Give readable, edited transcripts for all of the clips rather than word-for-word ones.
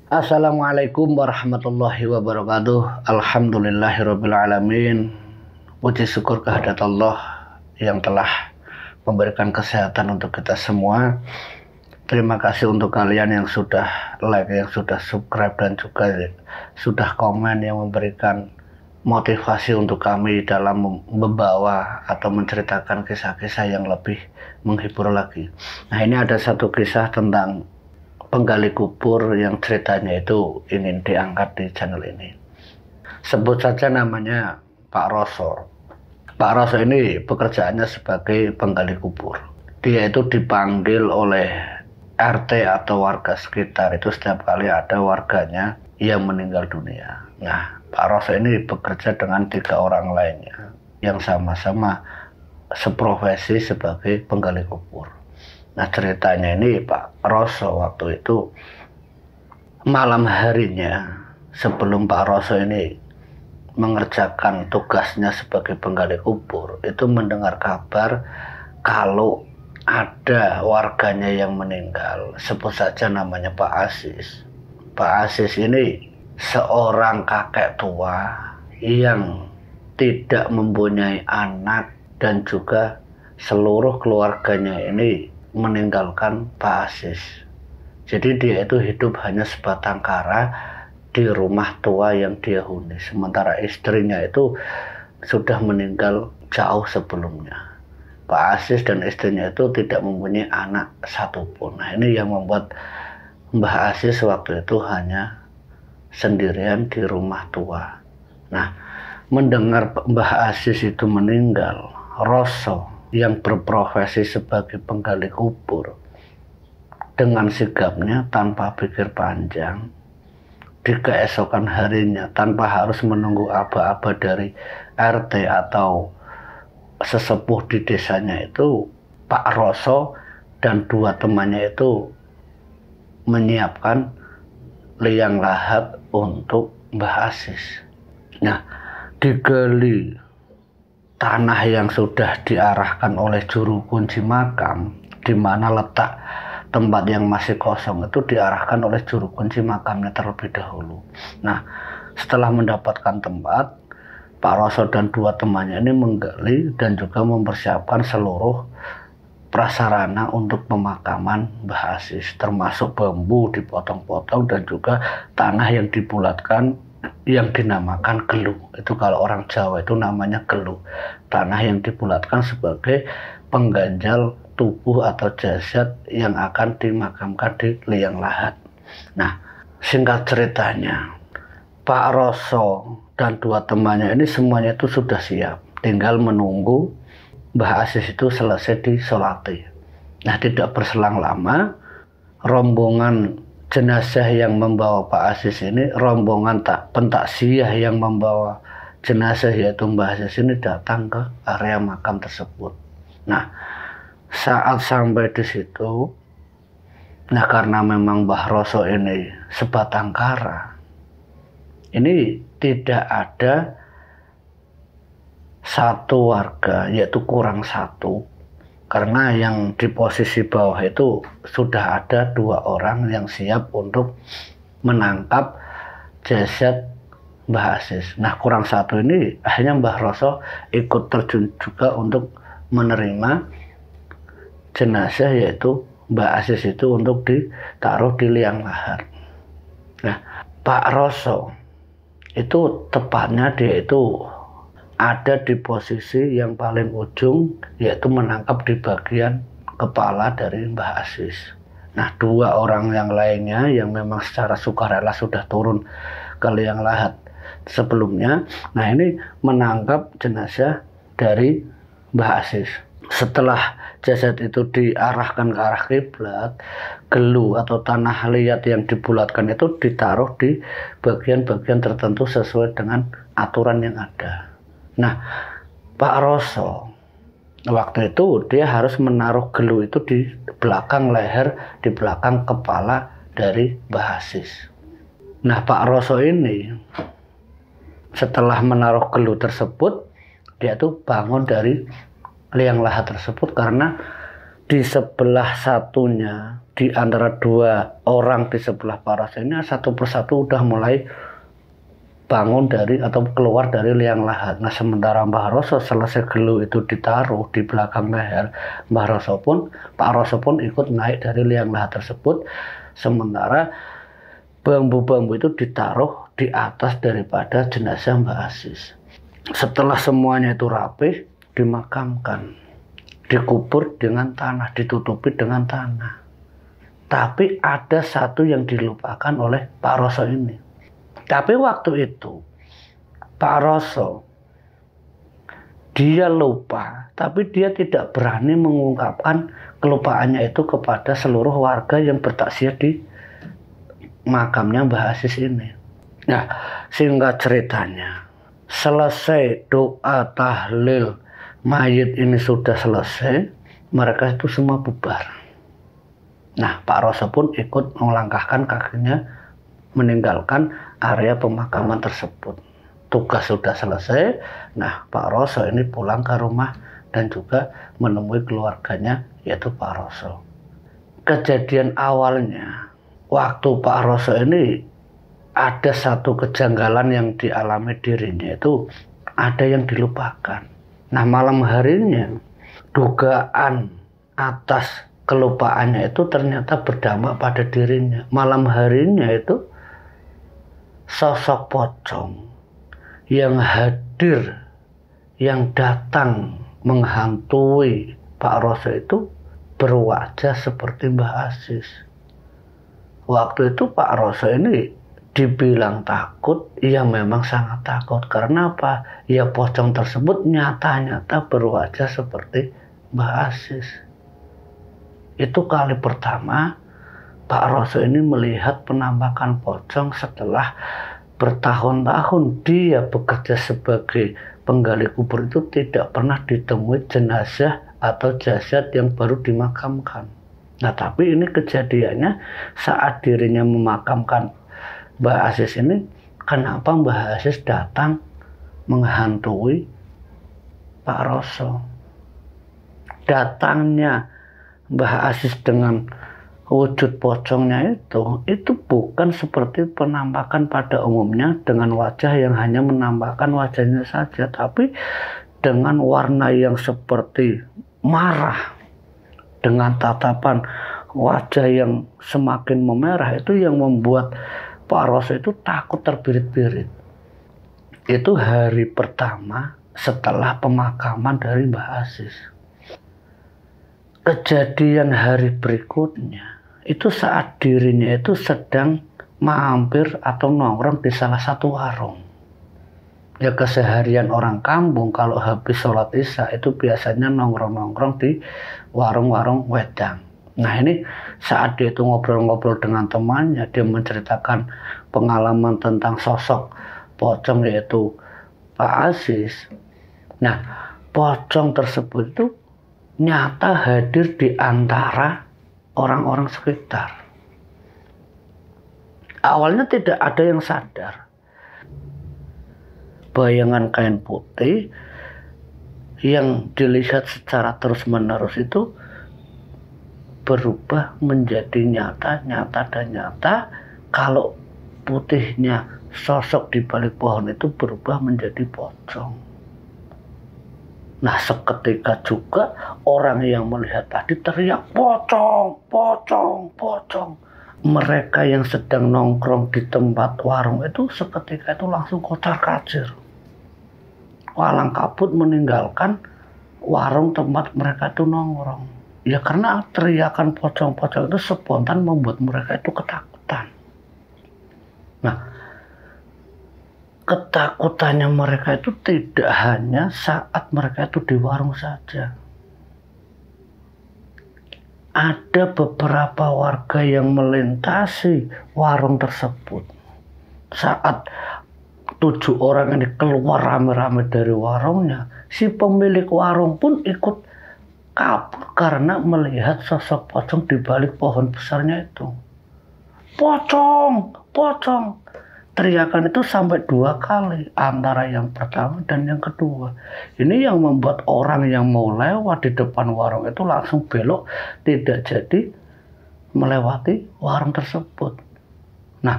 Assalamualaikum warahmatullahi wabarakatuh. Alhamdulillahirabbil alamin. Puji syukur kehadirat Allah yang telah memberikan kesehatan untuk kita semua. Terima kasih untuk kalian yang sudah like, yang sudah subscribe, dan juga sudah komen yang memberikan motivasi untuk kami dalam membawa atau menceritakan kisah-kisah yang lebih menghibur lagi. Nah, ini ada satu kisah tentang penggali kubur yang ceritanya itu ingin diangkat di channel ini. Sebut saja namanya Pak Roso. Pak Roso ini pekerjaannya sebagai penggali kubur. Dia itu dipanggil oleh RT atau warga sekitar itu setiap kali ada warganya yang meninggal dunia. Nah, Pak Roso ini bekerja dengan 3 orang lainnya yang sama-sama seprofesi sebagai penggali kubur. Nah, ceritanya ini Pak Roso waktu itu malam harinya sebelum Pak Roso ini mengerjakan tugasnya sebagai penggali kubur itu mendengar kabar kalau ada warganya yang meninggal. Sebut saja namanya Pak Asis. Pak Asis ini seorang kakek tua yang tidak mempunyai anak dan juga seluruh keluarganya ini meninggalkan Pak Asis. Jadi dia itu hidup hanya sebatang kara di rumah tua yang dia huni. Sementara istrinya itu sudah meninggal jauh sebelumnya. Pak Asis dan istrinya itu tidak mempunyai anak satupun. Nah, ini yang membuat Mbah Asis waktu itu hanya sendirian di rumah tua. Nah, mendengar Mbah Asis itu meninggal, Roso yang berprofesi sebagai penggali kubur dengan sigapnya tanpa pikir panjang di keesokan harinya tanpa harus menunggu aba-aba dari RT atau sesepuh di desanya itu, Pak Roso dan 2 temannya itu menyiapkan liang lahat untuk Mbah Asis. Nah, digali tanah yang sudah diarahkan oleh juru kunci makam, di mana letak tempat yang masih kosong itu diarahkan oleh juru kunci makamnya terlebih dahulu. Nah, setelah mendapatkan tempat, Pak Roso dan 2 temannya ini menggali dan juga mempersiapkan seluruh prasarana untuk pemakaman Mbah Asis, termasuk bambu dipotong-potong dan juga tanah yang dibulatkan yang dinamakan gelu. Itu kalau orang Jawa itu namanya gelu. Tanah yang dibulatkan sebagai pengganjal tubuh atau jasad yang akan dimakamkan di liang lahat. Nah, singkat ceritanya, Pak Roso dan 2 temannya ini semuanya itu sudah siap. Tinggal menunggu Mbah Asis itu selesai disolati. Nah, tidak berselang lama, rombongan jenazah yang membawa Pak Asis ini, rombongan pentaksiyah yang membawa jenazah yaitu Mbah Asis ini datang ke area makam tersebut. Nah, saat sampai di situ, nah karena memang Mbah Roso ini sebatang kara, ini tidak ada satu warga, yaitu kurang 1. Karena yang di posisi bawah itu sudah ada 2 orang yang siap untuk menangkap jasad Mbah Asis. Nah, kurang 1 ini akhirnya Mbah Roso ikut terjun juga untuk menerima jenazah yaitu Mbah Asis itu untuk ditaruh di liang lahat. Nah, Pak Roso itu tepatnya dia itu ada di posisi yang paling ujung, yaitu menangkap di bagian kepala dari Mbah Asis. Nah, 2 orang yang lainnya yang memang secara sukarela sudah turun ke liang lahat sebelumnya, nah ini menangkap jenazah dari Mbah Asis. Setelah jasad itu diarahkan ke arah kiblat, gelu atau tanah liat yang dibulatkan itu ditaruh di bagian-bagian tertentu sesuai dengan aturan yang ada. Nah, Pak Roso waktu itu dia harus menaruh gelu itu di belakang leher, di belakang kepala dari Mbah Asis. Nah, Pak Roso ini setelah menaruh gelu tersebut, dia tuh bangun dari liang lahat tersebut karena di sebelah satunya di antara dua orang di sebelah Pak Roso ini satu persatu udah mulai bangun dari atau keluar dari liang lahat. Nah, sementara Mbah Roso selesai gelu itu ditaruh di belakang leher, Pak Roso pun ikut naik dari liang lahat tersebut. Sementara bambu-bambu itu ditaruh di atas daripada jenazah Mbah Aziz. Setelah semuanya itu rapi, dimakamkan, dikubur dengan tanah, ditutupi dengan tanah. Tapi ada satu yang dilupakan oleh Pak Roso ini. Tapi waktu itu Pak Roso dia lupa, tapi dia tidak berani mengungkapkan kelupaannya itu kepada seluruh warga yang bertaksiah di makamnya Mbah Aziz ini. Nah, singkat ceritanya, selesai doa tahlil mayit ini sudah selesai, mereka itu semua bubar. Nah, Pak Roso pun ikut melangkahkan kakinya meninggalkan area pemakaman tersebut. Tugas sudah selesai. Nah, Pak Roso ini pulang ke rumah dan juga menemui keluarganya, yaitu Pak Roso. Kejadian awalnya, waktu Pak Roso ini ada satu kejanggalan yang dialami dirinya, itu ada yang dilupakan. Nah, malam harinya dugaan atas kelupaannya itu ternyata berdampak pada dirinya. Malam harinya itu sosok pocong yang hadir, yang datang menghantui Pak Roso itu berwajah seperti Mbah Aziz. Waktu itu Pak Roso ini dibilang takut, ya memang sangat takut. Karena apa? Ya pocong tersebut nyata-nyata berwajah seperti Mbah Aziz. Itu kali pertama Pak Roso ini melihat penampakan pocong setelah bertahun-tahun dia bekerja sebagai penggali kubur itu tidak pernah ditemui jenazah atau jasad yang baru dimakamkan. Nah, tapi ini kejadiannya saat dirinya memakamkan Mbah Aziz ini, kenapa Mbah Aziz datang menghantui Pak Roso? Datangnya Mbah Aziz dengan wujud pocongnya itu bukan seperti penampakan pada umumnya dengan wajah yang hanya menampakkan wajahnya saja, tapi dengan warna yang seperti marah, dengan tatapan wajah yang semakin memerah, itu yang membuat Pak Roso itu takut terbirit-birit. Itu hari pertama setelah pemakaman dari Mbah Aziz. Kejadian hari berikutnya itu saat dirinya itu sedang mampir atau nongkrong di salah satu warung. Ya, keseharian orang kampung kalau habis sholat isya itu biasanya nongkrong-nongkrong di warung-warung wedang. Nah, ini saat dia itu ngobrol-ngobrol dengan temannya, dia menceritakan pengalaman tentang sosok pocong yaitu Pak Aziz. Nah, pocong tersebut itu nyata hadir di antara orang-orang sekitar. Awalnya tidak ada yang sadar. Bayangan kain putih yang dilihat secara terus-menerus itu berubah menjadi nyata. Kalau putihnya sosok di balik pohon itu berubah menjadi pocong. Nah, seketika juga orang yang melihat tadi teriak pocong, pocong, pocong. Mereka yang sedang nongkrong di tempat warung itu seketika itu langsung kocar-kacir, walang kabut meninggalkan warung tempat mereka itu nongkrong. Ya, karena teriakan pocong-pocong itu spontan membuat mereka itu ketakutan. Nah, ketakutannya mereka itu tidak hanya saat mereka itu di warung saja. Ada beberapa warga yang melintasi warung tersebut. Saat 7 orang ini keluar rame-rame dari warungnya, si pemilik warung pun ikut kabur karena melihat sosok pocong di balik pohon besarnya itu. Pocong, pocong. Teriakan itu sampai 2 kali, antara yang pertama dan yang kedua. Ini yang membuat orang yang mau lewat di depan warung itu langsung belok, tidak jadi melewati warung tersebut. Nah,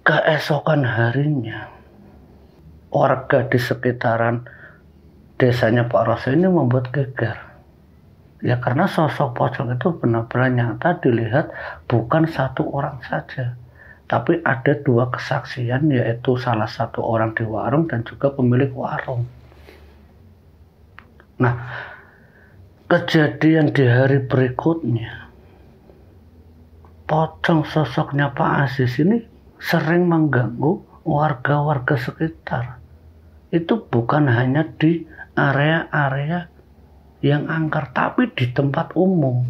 keesokan harinya warga di sekitaran desanya Pak Roso ini membuat geger. Ya karena sosok pocong itu benar-benar nyata dilihat, bukan satu orang saja. Tapi ada dua kesaksian, yaitu salah satu orang di warung dan juga pemilik warung. Nah, kejadian di hari berikutnya, pocong sosoknya Pak Aziz ini sering mengganggu warga-warga sekitar. Itu bukan hanya di area-area yang angker, tapi di tempat umum.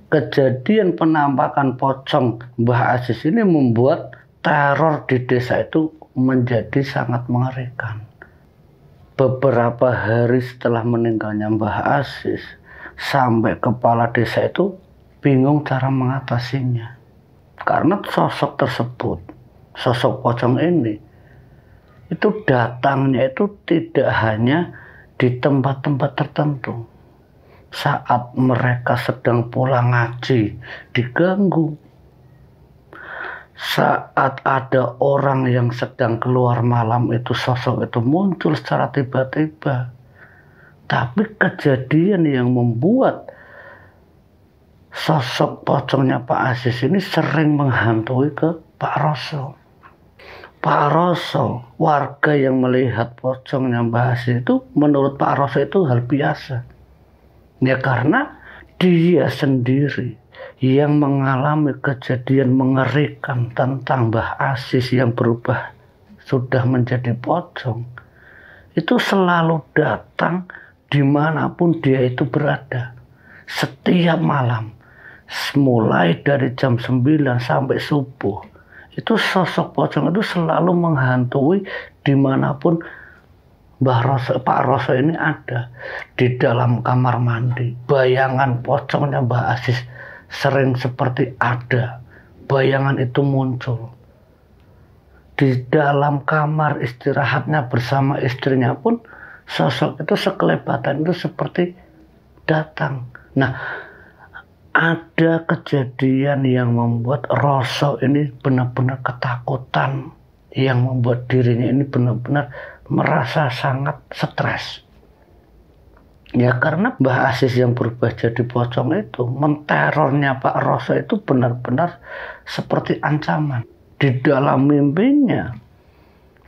Kejadian penampakan pocong Mbah Aziz ini membuat teror di desa itu menjadi sangat mengerikan. Beberapa hari setelah meninggalnya Mbah Aziz, sampai kepala desa itu bingung cara mengatasinya. Karena sosok tersebut, sosok pocong ini, itu datangnya itu tidak hanya di tempat-tempat tertentu. Saat mereka sedang pulang ngaji, diganggu. Saat ada orang yang sedang keluar malam, itu sosok itu muncul secara tiba-tiba. Tapi kejadian yang membuat sosok pocongnya Pak Aziz ini sering menghantui ke Pak Roso. Pak Roso, warga yang melihat pocongnya Mbah Aziz itu, menurut Pak Roso itu hal biasa. Ya karena dia sendiri yang mengalami kejadian mengerikan tentang Mbah Aziz yang berubah sudah menjadi pocong. Itu selalu datang dimanapun dia itu berada. Setiap malam, mulai dari jam 9 sampai subuh, itu sosok pocong itu selalu menghantui dimanapun Pak Roso ini ada. Di dalam kamar mandi, bayangan pocongnya Mbah Aziz sering seperti ada. Bayangan itu muncul. Di dalam kamar istirahatnya bersama istrinya pun, sosok itu sekelebatan itu seperti datang. Nah, ada kejadian yang membuat Roso ini benar-benar ketakutan, yang membuat dirinya ini benar-benar merasa sangat stres. Ya karena Mbah Aziz yang berubah jadi pocong itu, menterornya Pak Roso itu benar-benar seperti ancaman. Di dalam mimpinya,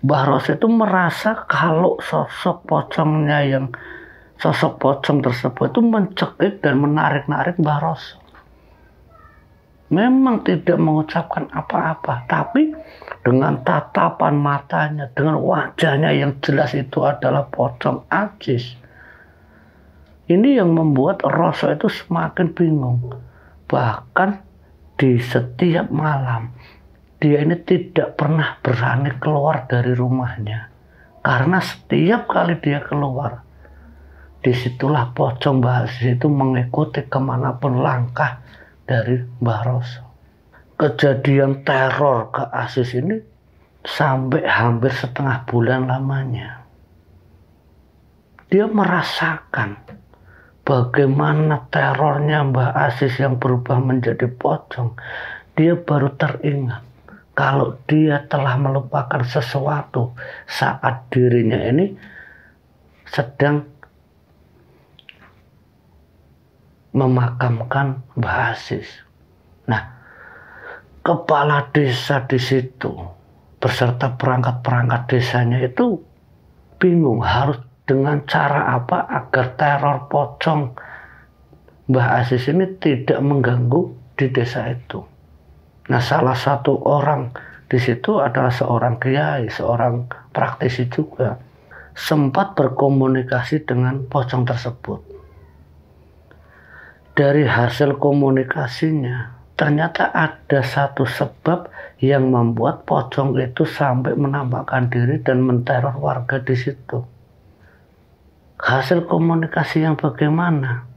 Mbah Roso itu merasa kalau sosok pocong tersebut itu mencekik dan menarik-narik Mbah Roso. Memang tidak mengucapkan apa-apa, tapi dengan tatapan matanya, dengan wajahnya yang jelas itu adalah pocong Aziz. Ini yang membuat Roso itu semakin bingung. Bahkan di setiap malam, dia ini tidak pernah berani keluar dari rumahnya. Karena setiap kali dia keluar, disitulah pocong Mbah Aziz itu mengikuti kemanapun langkah dari Mbah Roso. Kejadian teror ke Aziz ini sampai hampir setengah bulan lamanya. Dia merasakan bagaimana terornya Mbah Aziz yang berubah menjadi pocong. Dia baru teringat kalau dia telah melupakan sesuatu saat dirinya ini sedang memakamkan Mbah Aziz. Nah, kepala desa di situ beserta perangkat-perangkat desanya itu bingung harus dengan cara apa agar teror pocong Mbah Aziz ini tidak mengganggu di desa itu. Nah, salah satu orang di situ adalah seorang kiai, seorang praktisi juga, sempat berkomunikasi dengan pocong tersebut. Dari hasil komunikasinya, ternyata ada satu sebab yang membuat pocong itu sampai menampakkan diri dan menteror warga di situ. Hasil komunikasi yang bagaimana?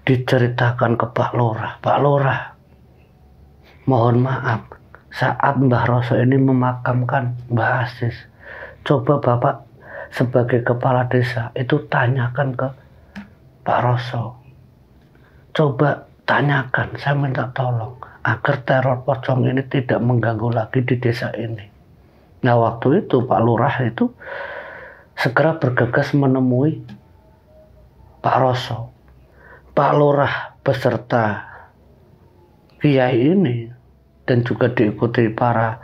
Diceritakan ke Pak Lurah. Pak Lurah, mohon maaf, saat Mbah Roso ini memakamkan Mbah Aziz, coba Bapak sebagai kepala desa itu tanyakan ke Pak Roso. Coba tanyakan, saya minta tolong agar teror pocong ini tidak mengganggu lagi di desa ini. Nah waktu itu Pak Lurah itu segera bergegas menemui Pak Roso. Pak Lurah beserta kiai ini dan juga diikuti para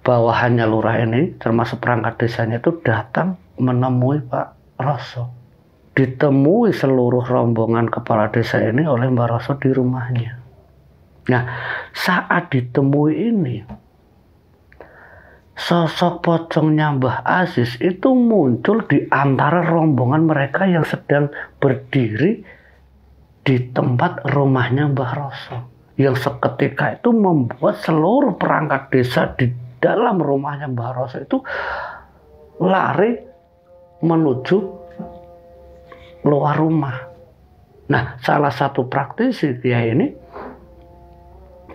bawahannya lurah ini termasuk perangkat desanya itu datang menemui Pak Roso. Ditemui seluruh rombongan kepala desa ini oleh Mbak Roso di rumahnya. Nah saat ditemui ini sosok pocongnya Mbah Aziz itu muncul di antara rombongan mereka yang sedang berdiri di tempat rumahnya Mbah Roso, yang seketika itu membuat seluruh perangkat desa di dalam rumahnya Mbah Roso itu lari menuju luar rumah. Nah, salah satu praktisi kiai ini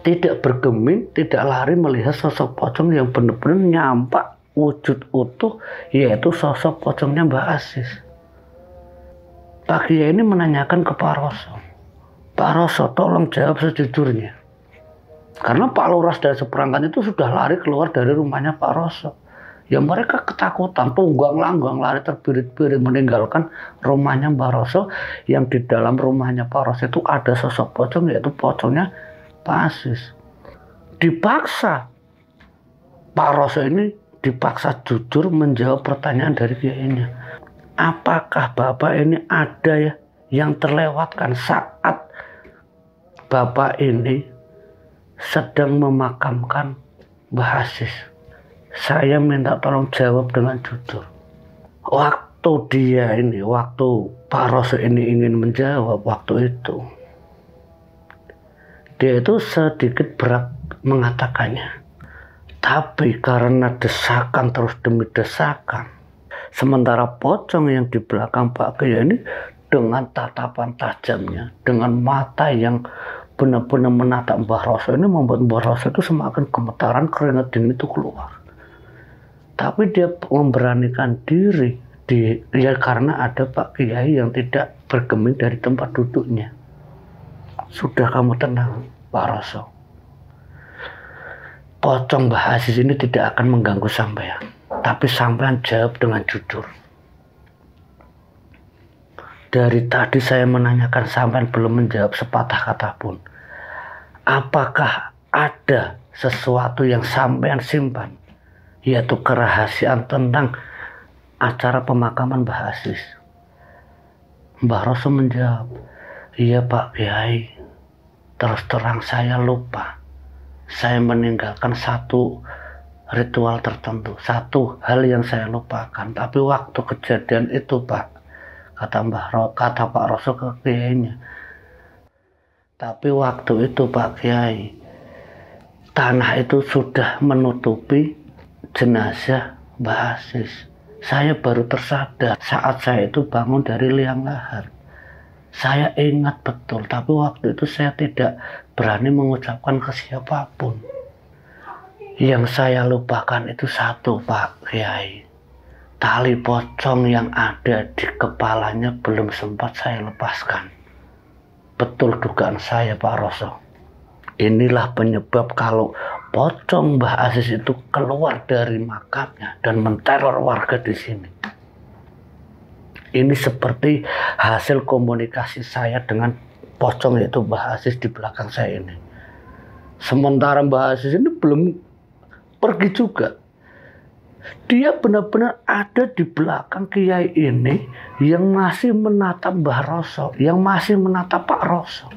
tidak bergeming, tidak lari melihat sosok pocong yang benar-benar nyampak wujud utuh, yaitu sosok pocongnya Mbah Aziz. Pak Kiai ini menanyakan ke Pak Roso, Pak Roso tolong jawab sejujurnya. Karena Pak Lurah dan seperangkat itu sudah lari keluar dari rumahnya Pak Roso. Ya mereka ketakutan, tunggang-langgang lari terbirit-birit meninggalkan rumahnya Mbah Roso, yang di dalam rumahnya Pak Roso itu ada sosok pocong, yaitu pocongnya Pak Aziz. Dipaksa Pak Roso ini dipaksa jujur menjawab pertanyaan dari kiainya. Apakah Bapak ini ada ya yang terlewatkan saat Bapak ini sedang memakamkan Mbah Aziz? Saya minta tolong jawab dengan jujur. Waktu Pak Roso ini ingin menjawab waktu itu, dia itu sedikit berat mengatakannya. Tapi karena desakan terus demi desakan, sementara pocong yang di belakang Pak Kiai ini dengan tatapan tajamnya, dengan mata yang benar-benar menatap Mbah Roso ini, membuat Mbah Roso itu semakin gemetaran, keringat dingin itu keluar. Tapi dia memberanikan diri, ya karena ada Pak Kiai yang tidak bergeming dari tempat duduknya. Sudah, kamu tenang Pak Roso. Pocong Mbah Aziz ini tidak akan mengganggu sampean. Tapi sampean jawab dengan jujur. Dari tadi saya menanyakan, sampean belum menjawab sepatah kata pun. Apakah ada sesuatu yang sampean simpan, yaitu kerahasiaan tentang acara pemakaman Mbah Aziz? Mbah Roso menjawab, iya Pak Kiai, terus terang saya lupa. Saya meninggalkan satu ritual tertentu, satu hal yang saya lupakan. Tapi waktu kejadian itu Pak, kata Pak Roso ke kiainya, tapi waktu itu Pak Kiai, tanah itu sudah menutupi jenazah Mbah Aziz. Saya baru tersadar saat saya itu bangun dari liang lahat. Saya ingat betul, tapi waktu itu saya tidak berani mengucapkan ke siapapun. Yang saya lupakan itu satu Pak Kiai, tali pocong yang ada di kepalanya belum sempat saya lepaskan. Betul dugaan saya Pak Roso. Inilah penyebab kalau pocong Mbah Aziz itu keluar dari makamnya dan menteror warga di sini. Ini seperti hasil komunikasi saya dengan pocong, yaitu Mbah Aziz di belakang saya ini. Sementara Mbah Aziz ini belum pergi juga. Dia benar-benar ada di belakang kiai ini yang masih menatap Mbah Roso, yang masih menatap Pak Roso.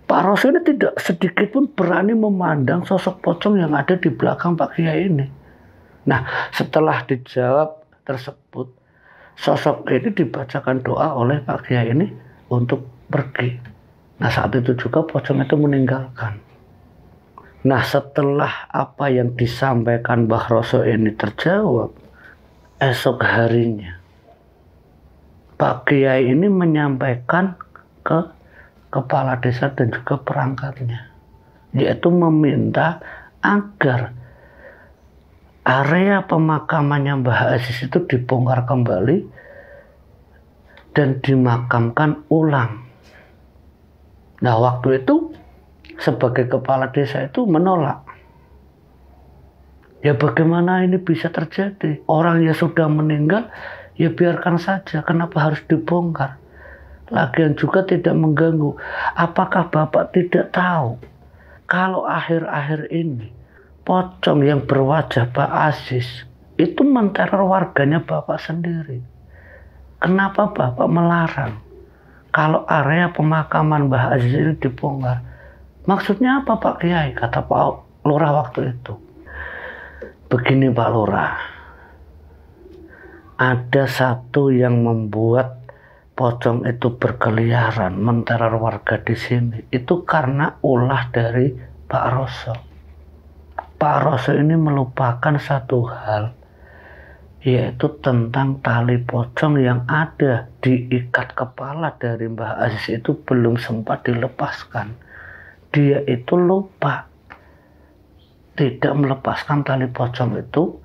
Pak Roso ini tidak sedikit pun berani memandang sosok pocong yang ada di belakang Pak Kiai ini. Nah, setelah dijawab tersebut, sosok ini dibacakan doa oleh Pak Kiai ini untuk pergi. Nah, saat itu juga pocong itu meninggalkan. Nah, setelah apa yang disampaikan Mbah Roso ini terjawab, esok harinya Pak Kiai ini menyampaikan ke kepala desa dan juga perangkatnya, yaitu meminta agar area pemakamannya Mbah Aziz itu dibongkar kembali dan dimakamkan ulang. Nah waktu itu sebagai kepala desa itu menolak. Ya bagaimana ini bisa terjadi? Orang yang sudah meninggal, ya biarkan saja. Kenapa harus dibongkar? Lagian juga tidak mengganggu. Apakah Bapak tidak tahu kalau akhir-akhir ini pocong yang berwajah Pak Aziz itu menteror warganya Bapak sendiri? Kenapa Bapak melarang kalau area pemakaman Mbah Aziz ini dibongkar? Maksudnya apa Pak Kiai? Kata Pak Lurah waktu itu. Begini Pak Lurah, ada satu yang membuat pocong itu berkeliaran menteror warga di sini. Itu karena ulah dari Pak Roso. Pak Roso ini melupakan satu hal, yaitu tentang tali pocong yang ada diikat kepala dari Mbah Aziz itu belum sempat dilepaskan. Dia itu lupa tidak melepaskan tali pocong itu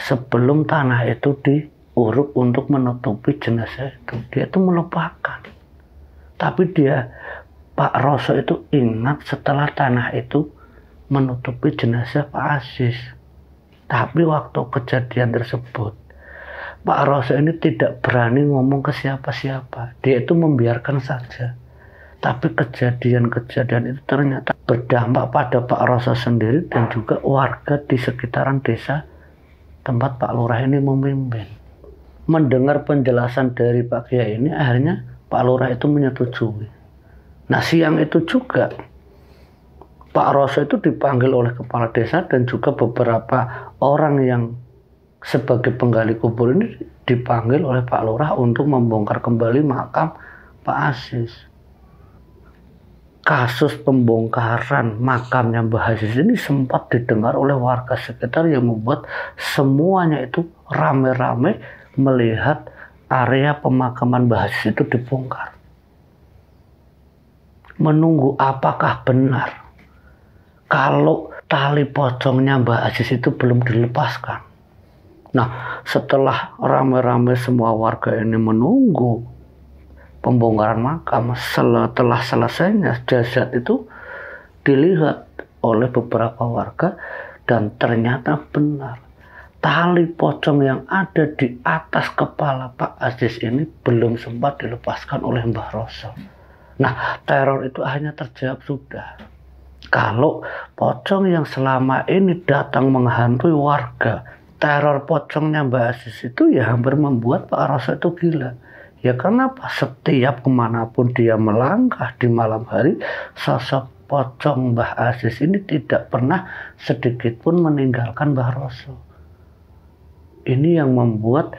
sebelum tanah itu diuruk untuk menutupi jenazah itu. Dia itu melupakan. Tapi Pak Roso itu ingat setelah tanah itu menutupi jenazah Pak Aziz. Tapi waktu kejadian tersebut, Pak Roso ini tidak berani ngomong ke siapa-siapa. Dia itu membiarkan saja. Tapi kejadian-kejadian itu ternyata berdampak pada Pak Roso sendiri dan juga warga di sekitaran desa tempat Pak Lurah ini memimpin. Mendengar penjelasan dari Pak Kiai ini, akhirnya Pak Lurah itu menyetujui. Nah siang itu juga Pak Roso itu dipanggil oleh kepala desa dan juga beberapa orang yang sebagai penggali kubur ini dipanggil oleh Pak Lurah untuk membongkar kembali makam Pak Aziz. Kasus pembongkaran makamnya Mbah Aziz ini sempat didengar oleh warga sekitar yang membuat semuanya itu rame-rame melihat area pemakaman Mbah Aziz itu dibongkar. Menunggu apakah benar kalau tali pocongnya Mbah Aziz itu belum dilepaskan. Nah, setelah rame-rame semua warga ini menunggu pembongkaran makam, setelah selesainya jasad itu dilihat oleh beberapa warga dan ternyata benar tali pocong yang ada di atas kepala Pak Aziz ini belum sempat dilepaskan oleh Mbah Roso. Nah, teror itu hanya terjawab sudah kalau pocong yang selama ini datang menghantui warga, teror pocongnya Mbah Aziz itu ya hampir membuat Pak Roso itu gila. Ya kenapa? Setiap kemanapun dia melangkah di malam hari, sosok pocong Mbah Aziz ini tidak pernah sedikit pun meninggalkan Mbah Roso. Ini yang membuat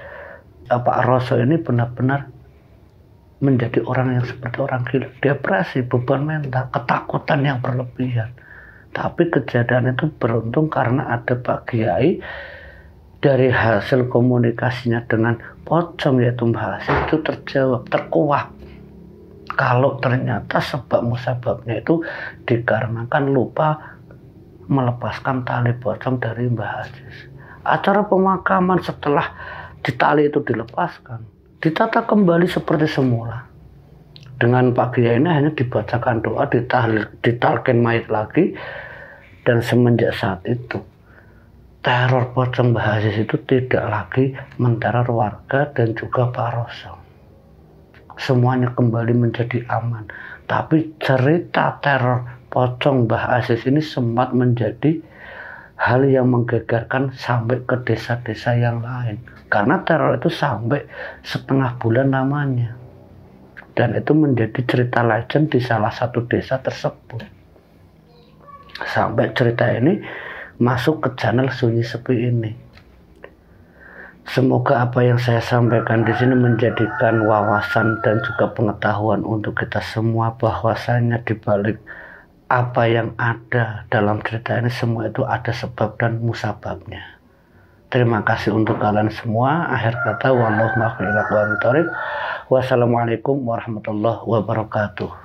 Pak Roso ini benar-benar menjadi orang yang seperti orang gila. Depresi, beban mental, ketakutan yang berlebihan. Tapi kejadian itu beruntung karena ada Pak Kiai. Dari hasil komunikasinya dengan pocong yaitu Mbah Aziz itu terjawab, terkuak kalau ternyata sebab musababnya itu dikarenakan lupa melepaskan tali pocong dari Mbah Aziz. Acara pemakaman setelah tali itu dilepaskan ditata kembali seperti semula. Dengan Pak Kiai ini hanya dibacakan doa, ditalkin mayit lagi, dan semenjak saat itu teror pocong Mbah Aziz itu tidak lagi menteror warga dan juga Pak Roso. Semuanya kembali menjadi aman. Tapi cerita teror pocong Mbah Aziz ini sempat menjadi hal yang menggegarkan sampai ke desa-desa yang lain. Karena teror itu sampai setengah bulan namanya. Dan itu menjadi cerita legend di salah satu desa tersebut. Sampai cerita ini masuk ke channel Sunyi Sepi ini. Semoga apa yang saya sampaikan di sini menjadikan wawasan dan juga pengetahuan untuk kita semua, bahwasanya di balik apa yang ada dalam cerita ini semua itu ada sebab dan musababnya. Terima kasih untuk kalian semua. Akhir kata, wallahu muwaffiq ila aqwamit thoriq. Wassalamualaikum warahmatullahi wabarakatuh.